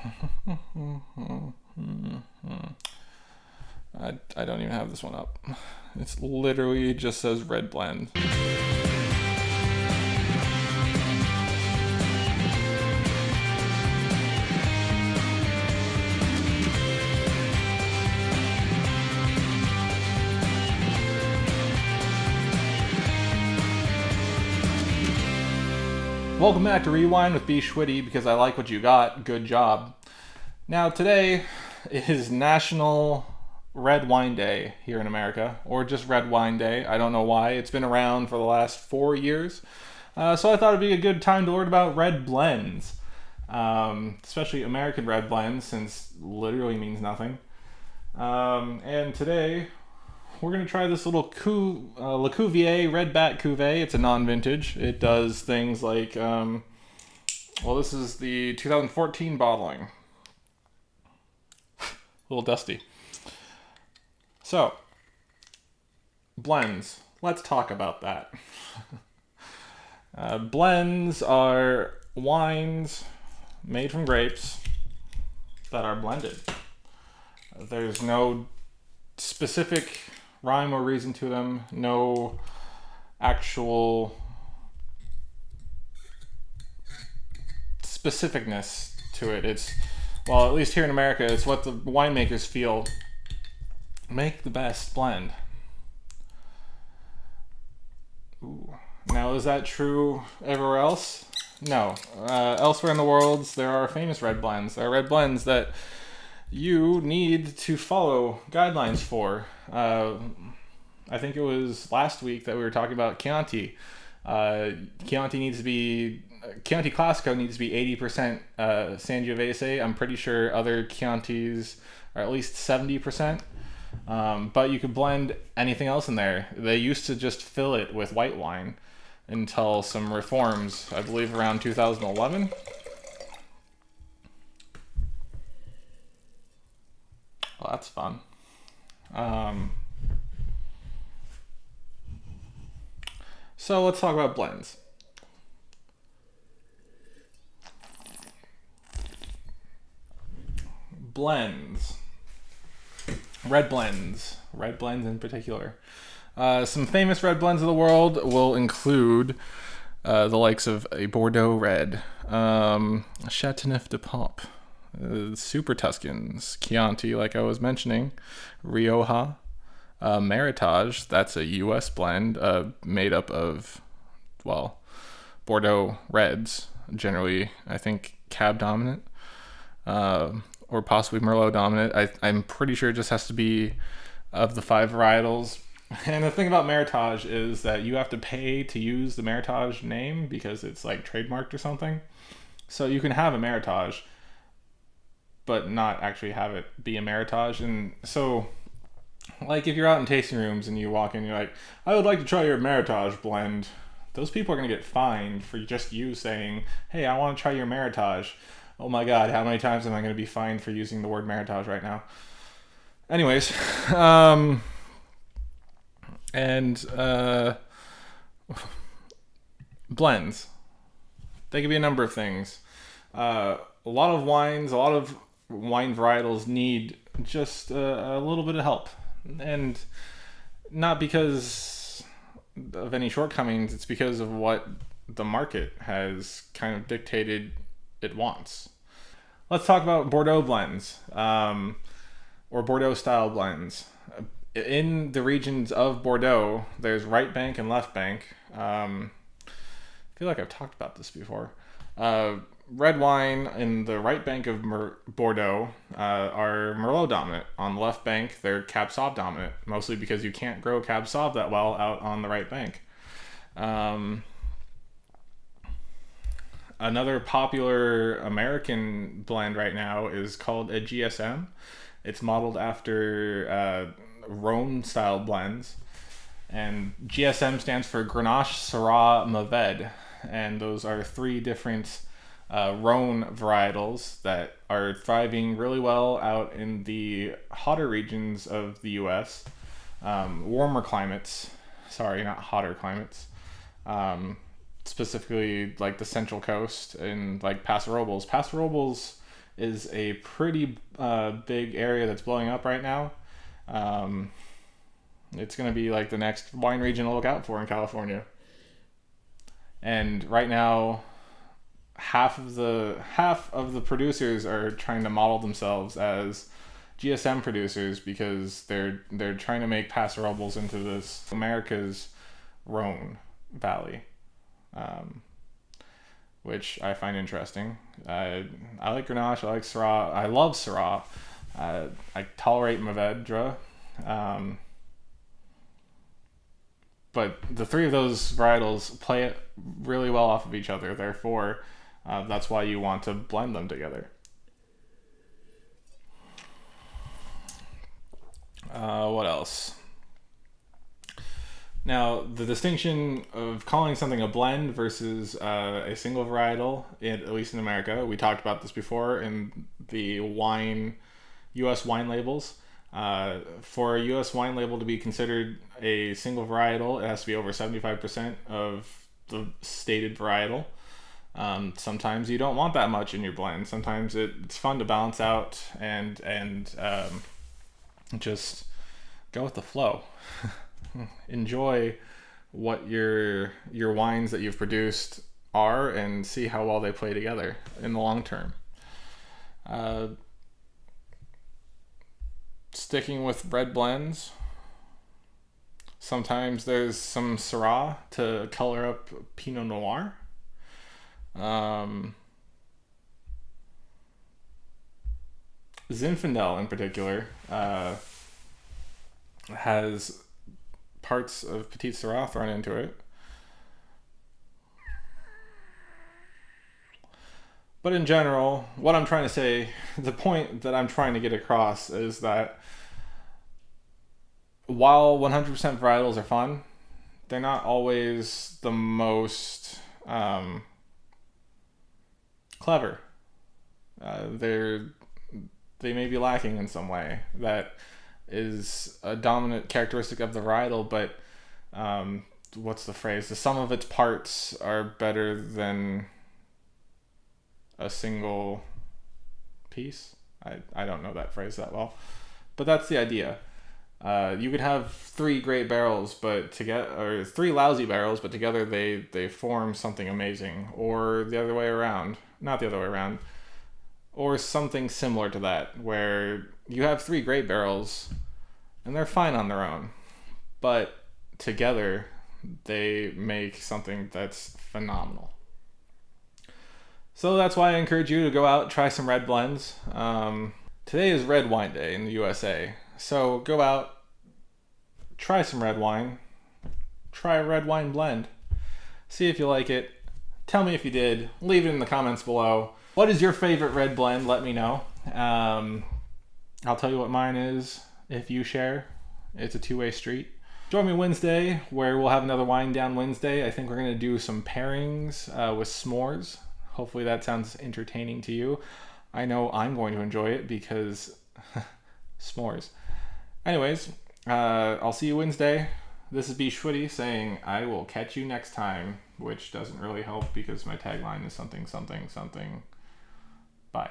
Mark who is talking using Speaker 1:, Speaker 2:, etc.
Speaker 1: I don't even have this one up. It's literally just says red blend. Welcome back to Rewind with bschwitty, because I like what you got. Good job. Now today is National Red Wine Day here in America, or just Red Wine Day. I don't know why. It's been around for the last 4 years. So I thought it'd be a good time to learn about red blends, especially American red blends, since literally means nothing. And today we're going to try this little Cuvier Red Bat Cuvee. It's a non-vintage. It does things like, well, this is the 2014 bottling. A little dusty. So, blends. Let's talk about that. Blends are wines made from grapes that are blended. There's no specific rhyme or reason to them, no actual specificness to it. It's, well, at least here in America, it's what the winemakers feel make the best blend. Ooh. Now, is that true everywhere else? No. Elsewhere in the world, there are famous red blends. There are red blends that you need to follow guidelines for. I think it was last week that we were talking about Chianti. Chianti Classico needs to be 80% Sangiovese. I'm pretty sure other Chiantis are at least 70%. But you could blend anything else in there. They used to just fill it with white wine until some reforms, I believe around 2011. Well, that's fun. So let's talk about blends. Blends. Red blends in particular. Some famous red blends of the world will include the likes of a Bordeaux Red, Chateauneuf de Pop, Super Tuscans, Chianti, like I was mentioning, Rioja, Meritage. That's a U.S. blend made up of, well, Bordeaux Reds, generally, I think, Cab dominant, or possibly Merlot dominant. I'm pretty sure it just has to be of the 5 varietals. And the thing about Meritage is that you have to pay to use the Meritage name because it's like trademarked or something. So you can have a Meritage, but not actually have it be a Meritage. And so, like, if you're out in tasting rooms and you walk in, you're like, I would like to try your Meritage blend. Those people are going to get fined for just you saying, hey, I want to try your Meritage. Oh my God, how many times am I going to be fined for using the word Meritage right now? Anyways, blends. They can be a number of things. A lot of wine varietals need just a little bit of help. And not because of any shortcomings, it's because of what the market has kind of dictated it wants. Let's talk about Bordeaux blends, or Bordeaux style blends. In the regions of Bordeaux, there's right bank and left bank. I feel like I've talked about this before. Red wine in the right bank of Bordeaux are Merlot dominant. On the left bank, they're Cab Sauv dominant, mostly because you can't grow Cab Sauv that well out on the right bank. Another popular American blend right now is called a GSM. It's modeled after Rhone style blends, and GSM stands for Grenache, Syrah, Mourvèdre, and those are 3 different Rhone varietals that are thriving really well out in the hotter regions of the U.S. Warmer climates, sorry, not hotter climates, specifically like the Central Coast and like Paso Robles. Paso Robles is a pretty big area that's blowing up right now. It's going to be like the next wine region to look out for in California. And right now, half of the producers are trying to model themselves as GSM producers because they're trying to make Paso Robles into this America's Rhone Valley, which I find interesting. I like Grenache, I like Syrah, I love Syrah, I tolerate Mourvedre, but the three of those varietals play it really well off of each other. Therefore, that's why you want to blend them together. What else? Now, the distinction of calling something a blend versus a single varietal, at least in America, we talked about this before in the U.S. wine labels. For a U.S. wine label to be considered a single varietal, it has to be over 75% of the stated varietal. Sometimes you don't want that much in your blend. Sometimes it's fun to balance out and just go with the flow. Enjoy what your wines that you've produced are and see how well they play together in the long term. Sticking with red blends, sometimes there's some Syrah to color up Pinot Noir. Zinfandel in particular has parts of Petit Syrah thrown into it. But in general, what I'm trying to say, the point that I'm trying to get across is that while 100% varietals are fun, they're not always the most clever. They may be lacking in some way. That is a dominant characteristic of the varietal, but what's the phrase? The sum of its parts are better than a single piece. I don't know that phrase that well, but that's the idea. You could have three great barrels, or three lousy barrels, but together they form something amazing, or the other way around. Not the other way around. Or something similar to that, where you have three great barrels, and they're fine on their own, but together they make something that's phenomenal. So that's why I encourage you to go out and try some red blends. Today is Red Wine Day in the USA, so go out, try some red wine, try a red wine blend, see if you like it, tell me if you did, leave it in the comments below. What is your favorite red blend? Let me know. I'll tell you what mine is if you share. It's a two-way street. Join me Wednesday, where we'll have another Wine Down Wednesday. I think we're going to do some pairings with s'mores. Hopefully that sounds entertaining to you. I know I'm going to enjoy it because s'mores. Anyways, I'll see you Wednesday. This is bschwitty saying I will catch you next time, which doesn't really help because my tagline is something, something, something. Bye.